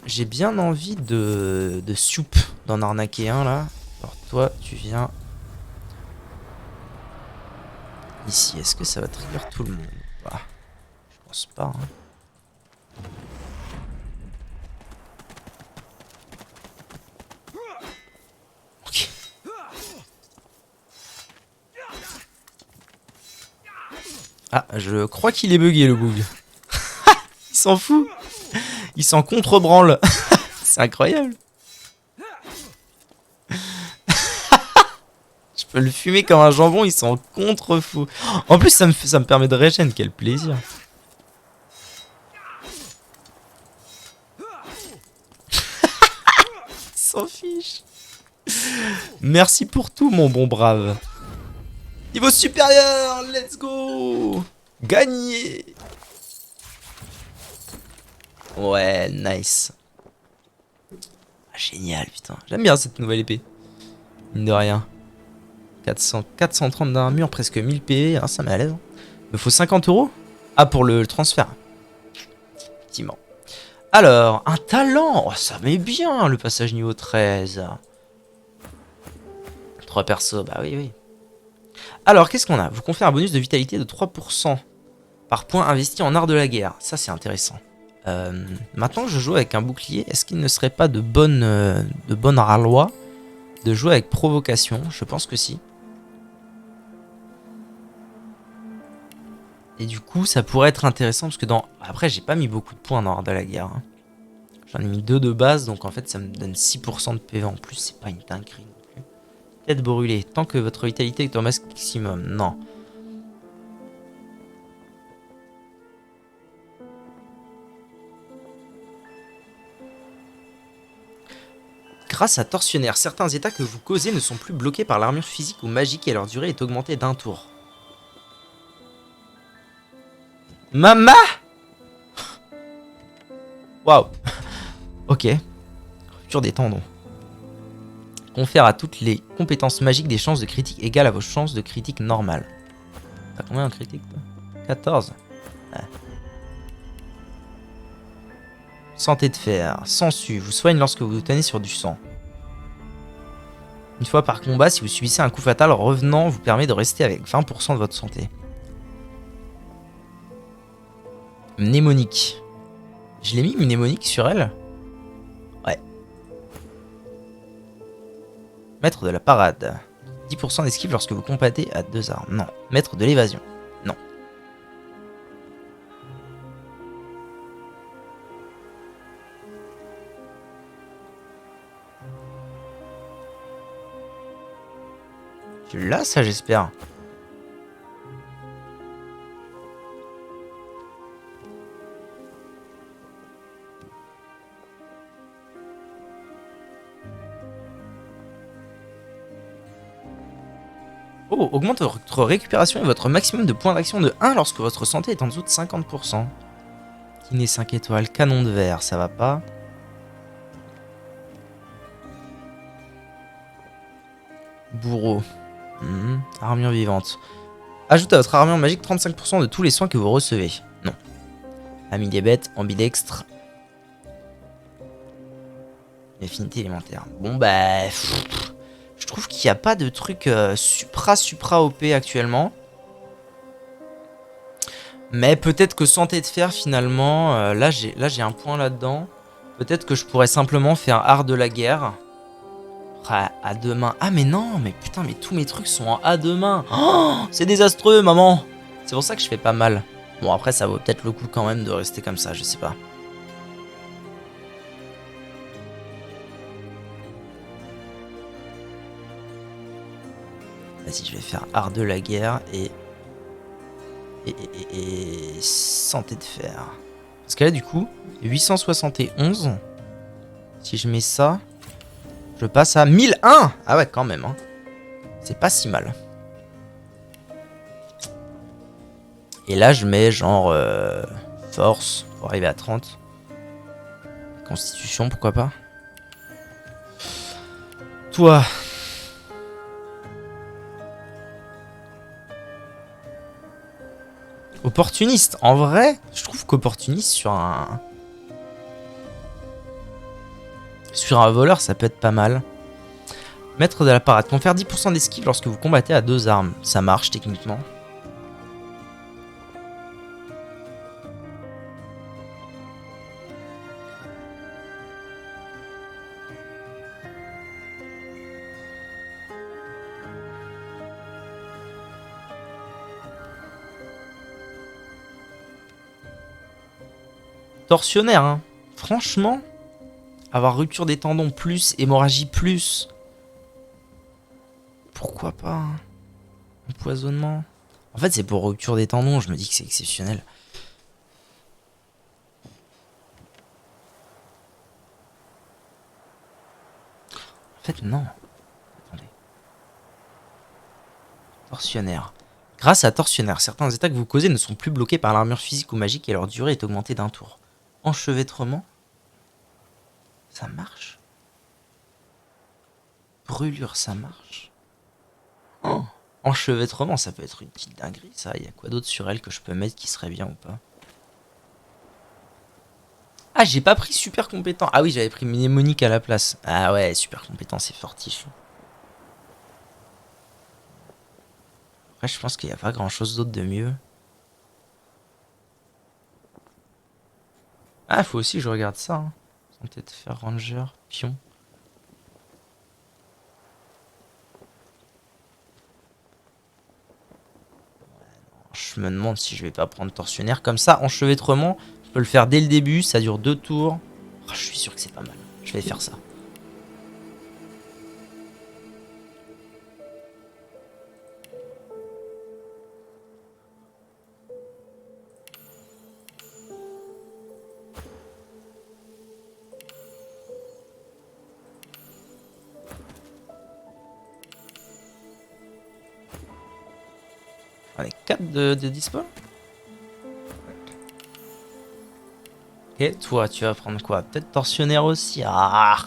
J'ai bien envie de soupe d'en arnaquer un là. Alors toi, tu viens ici. Est-ce que ça va trigger tout le monde? Bah, je pense pas. Hein. Ah, je crois qu'il est bugué le bug. Il s'en fout. Il s'en contre-branle. C'est incroyable. Je peux le fumer comme un jambon, il s'en contre-fout. En plus, ça me permet de régène, quel plaisir. Il s'en fiche. Merci pour tout, mon bon brave. Niveau supérieur, let's go! Gagné! Ouais, nice. Ah, génial, putain. J'aime bien cette nouvelle épée. Mine de rien. 430 d'armure, presque 1000 PV. Ah, ça met à l'aise. Il me faut 50 €? Ah, pour le transfert. Effectivement. Alors, un talent! Oh, ça met bien le passage niveau 13. 3 persos, bah oui, oui. Alors, qu'est-ce qu'on a? Vous confère un bonus de vitalité de 3% par point investi en art de la guerre. Ça, c'est intéressant. Maintenant que je joue avec un bouclier, est-ce qu'il ne serait pas de bonne loi de jouer avec provocation? Je pense que si. Et du coup, ça pourrait être intéressant parce que dans... Après, j'ai pas mis beaucoup de points dans art de la guerre. Hein. J'en ai mis 2 de base, donc en fait, ça me donne 6% de PV en plus. C'est pas une dinguerie. Tête brûlée. Tant que votre vitalité est au maximum. Non. Grâce à Tortionnaire, certains états que vous causez ne sont plus bloqués par l'armure physique ou magique et leur durée est augmentée d'1 tour. Mama! Waouh. Ok. Rupture des tendons. Confère à toutes les compétences magiques des chances de critique égales à vos chances de critique normales. T'as combien en critique toi? 14. Ouais. Santé de fer. Sangsue. Vous soigne lorsque vous tenez sur du sang. Une fois par combat, si vous subissez un coup fatal, revenant vous permet de rester avec 20% de votre santé. Mnémonique. Je l'ai mis mnémonique sur elle? Ouais. Maître de la parade. 10% d'esquive lorsque vous combattez à 2 armes. Non. Maître de l'évasion. Non. Tu l'as ça j'espère. Oh, augmente votre récupération et votre maximum de points d'action de 1 lorsque votre santé est en dessous de 50%. Kiné 5 étoiles, canon de verre, ça va pas. Bourreau. Armure vivante. Ajoute à votre armure magique 35% de tous les soins que vous recevez. Non. Ami des bêtes, ambidextre. Affinité élémentaire. Bon bah... je trouve qu'il n'y a pas de truc supra OP actuellement. Mais peut-être que santé de fer finalement... là j'ai un point là-dedans. Peut-être que je pourrais simplement faire art de la guerre. À deux mains. Ah mais non, mais putain, mais tous mes trucs sont en à deux mains. Oh, c'est désastreux, maman. C'est pour ça que je fais pas mal. Bon, après, ça vaut peut-être le coup quand même de rester comme ça, je sais pas. Vas-y, je vais faire art de la guerre et santé de fer. Parce que là, du coup, 871. Si je mets ça, je passe à 1001. Ah ouais, quand même. Hein. C'est pas si mal. Et là, je mets genre force pour arriver à 30. Constitution, pourquoi pas. Toi. Opportuniste. En vrai, je trouve qu'opportuniste sur un voleur, ça peut être pas mal. Maître de la parade. Confère 10% d'esquive lorsque vous combattez à 2 armes. Ça marche techniquement. Tortionnaire, hein. Franchement, avoir rupture des tendons plus, hémorragie plus. Pourquoi pas hein. Empoisonnement. En fait, c'est pour rupture des tendons, je me dis que c'est exceptionnel. En fait, non. Attendez. Tortionnaire. Grâce à Tortionnaire, certains états que vous causez ne sont plus bloqués par l'armure physique ou magique et leur durée est augmentée d'un tour. Enchevêtrement. Ça marche. Brûlure, ça marche. Oh. Enchevêtrement, ça peut être une petite dinguerie, ça. Il y a quoi d'autre sur elle que je peux mettre qui serait bien ou pas? Ah, j'ai pas pris super compétent. Ah oui, j'avais pris mnémonique à la place. Ah ouais, super compétent, c'est fortiche. Après, je pense qu'il n'y a pas grand chose d'autre de mieux. Ah, faut aussi que je regarde ça. Hein. Sans peut-être faire ranger, pion. Je me demande si je vais pas prendre tortionnaire. Comme ça, enchevêtrement, je peux le faire dès le début. Ça dure 2 tours. Oh, je suis sûr que c'est pas mal. Je vais faire ça. On est 4 de dispo. Ok, toi, tu vas prendre quoi? Peut-être tortionnaire aussi. Ah.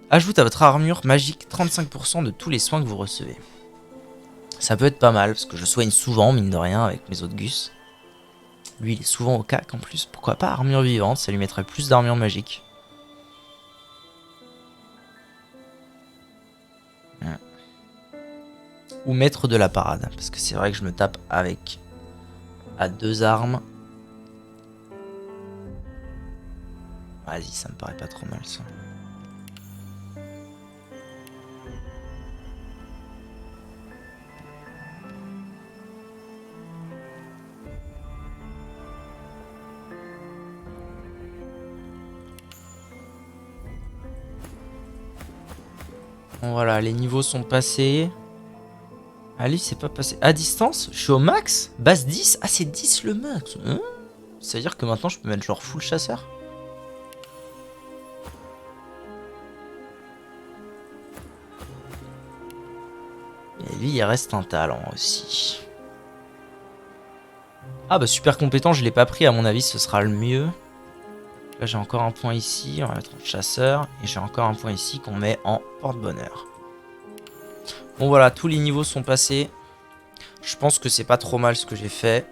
Ajoute à votre armure magique 35% de tous les soins que vous recevez. Ça peut être pas mal, parce que je soigne souvent, mine de rien, avec mes autres gus. Lui, il est souvent au cac en plus. Pourquoi pas armure vivante, ça lui mettrait plus d'armure magique. Ou maître de la parade, parce que c'est vrai que je me tape avec à 2 armes. Vas-y, ça me paraît pas trop mal ça. Bon, voilà, les niveaux sont passés. Ah, lui, c'est pas passé. À distance, je suis au max. Base 10. Ah, c'est 10 le max. Hein, ça veut dire que maintenant, je peux mettre genre full chasseur. Et lui, il reste un talent aussi. Ah, bah, super compétent, je l'ai pas pris. À mon avis, ce sera le mieux. Là, j'ai encore un point ici. On va mettre en chasseur. Et j'ai encore un point ici qu'on met en porte-bonheur. Bon, voilà, tous les niveaux sont passés. Je pense que c'est pas trop mal ce que j'ai fait.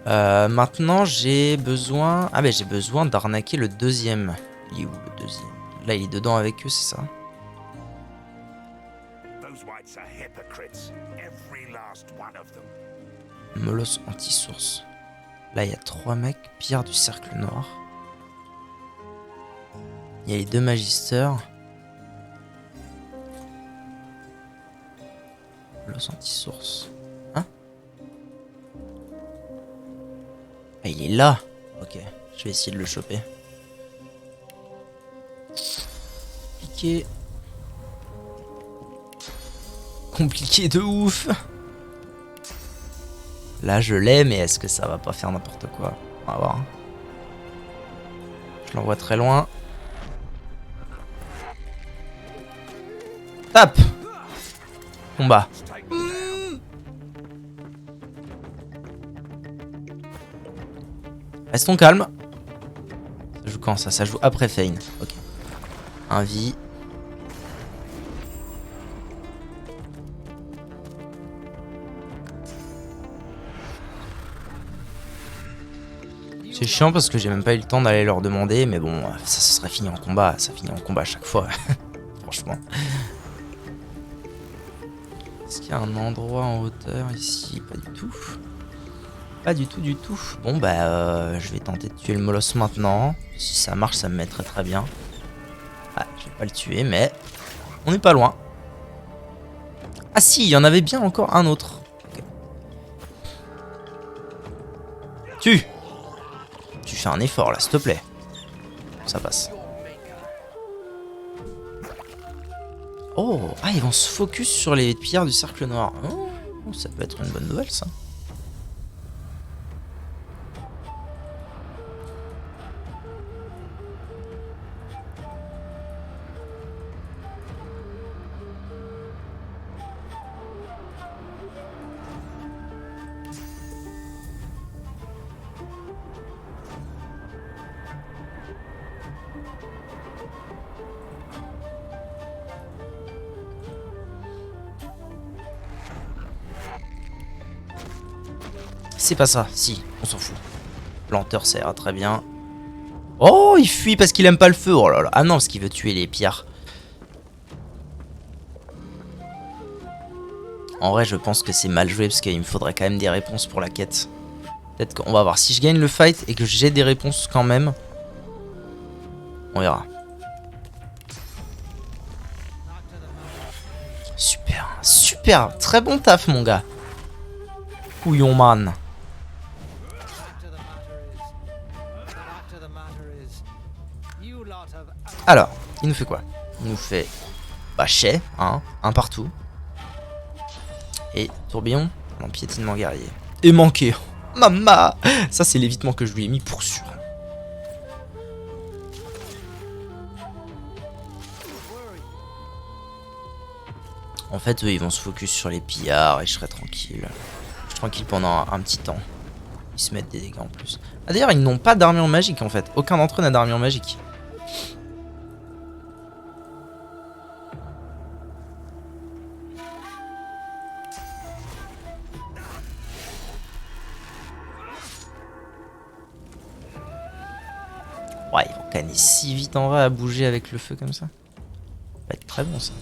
Maintenant, j'ai besoin... Ah, ben, j'ai besoin d'arnaquer le deuxième. Il est où, le deuxième? Là, il est dedans avec eux, c'est ça? Molos anti-source. Là, il y a 3 mecs. Pierre du cercle noir. Il y a les 2 magisters. L'os anti-source. Hein? Ah, il est là. Ok, je vais essayer de le choper. Piqué. Compliqué de ouf. Là, je l'ai, mais est-ce que ça va pas faire n'importe quoi? On va voir. Je l'envoie très loin. Tape! Combat. Restons calmes. Ça joue quand ça? Ça joue après Fein. Ok. Un vie. C'est chiant parce que j'ai même pas eu le temps d'aller leur demander, mais bon, ça serait fini en combat. Ça finit en combat à chaque fois. Franchement. Est-ce qu'il y a un endroit en hauteur ici? Pas du tout. Pas du tout, du tout. Bon, bah, je vais tenter de tuer le molosse maintenant. Si ça marche, ça me mettrait très bien. Ah, je vais pas le tuer, mais on n'est pas loin. Ah si, il y en avait bien encore un autre. Okay. Tu fais un effort là, s'il te plaît. Ça passe. Oh, ah, ils vont se focus sur les pierres du cercle noir. Oh, ça peut être une bonne nouvelle, ça. C'est pas ça, si, on s'en fout. Lenteur, ça ira très bien. Oh, il fuit parce qu'il aime pas le feu. Oh là là. Ah non, parce qu'il veut tuer les pierres. En vrai, je pense que c'est mal joué parce qu'il me faudrait quand même des réponses pour la quête. Peut-être qu'on va voir. Si je gagne le fight et que j'ai des réponses quand même, on verra. Super, super. Très bon taf, mon gars. Couillon man. Alors, il nous fait quoi? Il nous fait chais, hein, un partout. Et tourbillon, l'empiétinement guerrier. Et manqué. Mama! Ça, c'est l'évitement que je lui ai mis pour sûr. En fait, eux, ils vont se focus sur les pillards et je serai tranquille. Je suis tranquille pendant un petit temps. Ils se mettent des dégâts en plus. Ah, d'ailleurs, ils n'ont pas d'armure magique en fait. Aucun d'entre eux n'a d'armure magique. Ouais, ils vont canner si vite en vrai à bouger avec le feu comme ça. Ça va être très bon ça.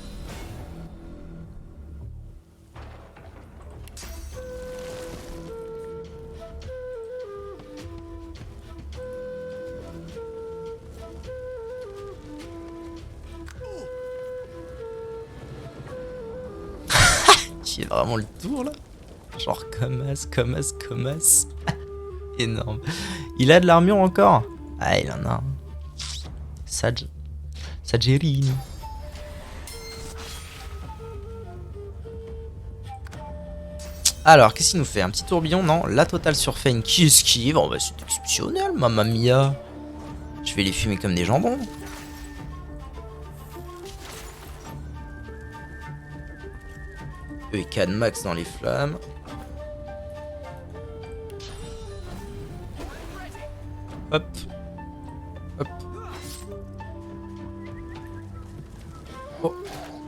Il fait vraiment le tour là. Genre comme as. Énorme. Il a de l'armure encore? Ah, il en a. Sajerine. Alors, qu'est-ce qu'il nous fait? Un petit tourbillon? Non, la totale sur Fein qui esquive. Oh bah c'est exceptionnel, mamma mia. Je vais les fumer comme des jambons. Et Can max dans les flammes. Hop. Hop. Oh.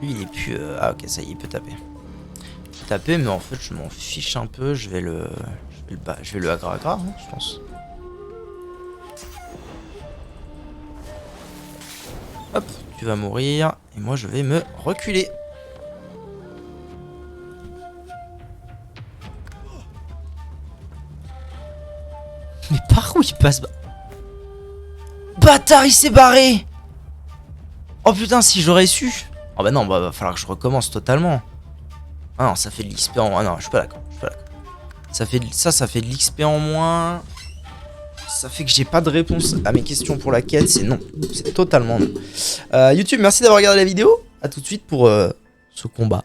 Lui il est plus... Ah ok, ça y est, il peut taper. Il peut taper, mais en fait je m'en fiche un peu. Je vais le agra-agra, hein, je pense. Hop, tu vas mourir. Et moi je vais me reculer. Mais par où il passe? Bâtard, il s'est barré! Oh putain, si j'aurais su! Oh bah non, bah va falloir que je recommence totalement. Ah non, ça fait de l'XP en moins. Ah non, je suis pas d'accord. Ça fait de l'XP en moins. Ça fait que j'ai pas de réponse à mes questions pour la quête. C'est non. C'est totalement non. YouTube, merci d'avoir regardé la vidéo. A tout de suite pour ce combat.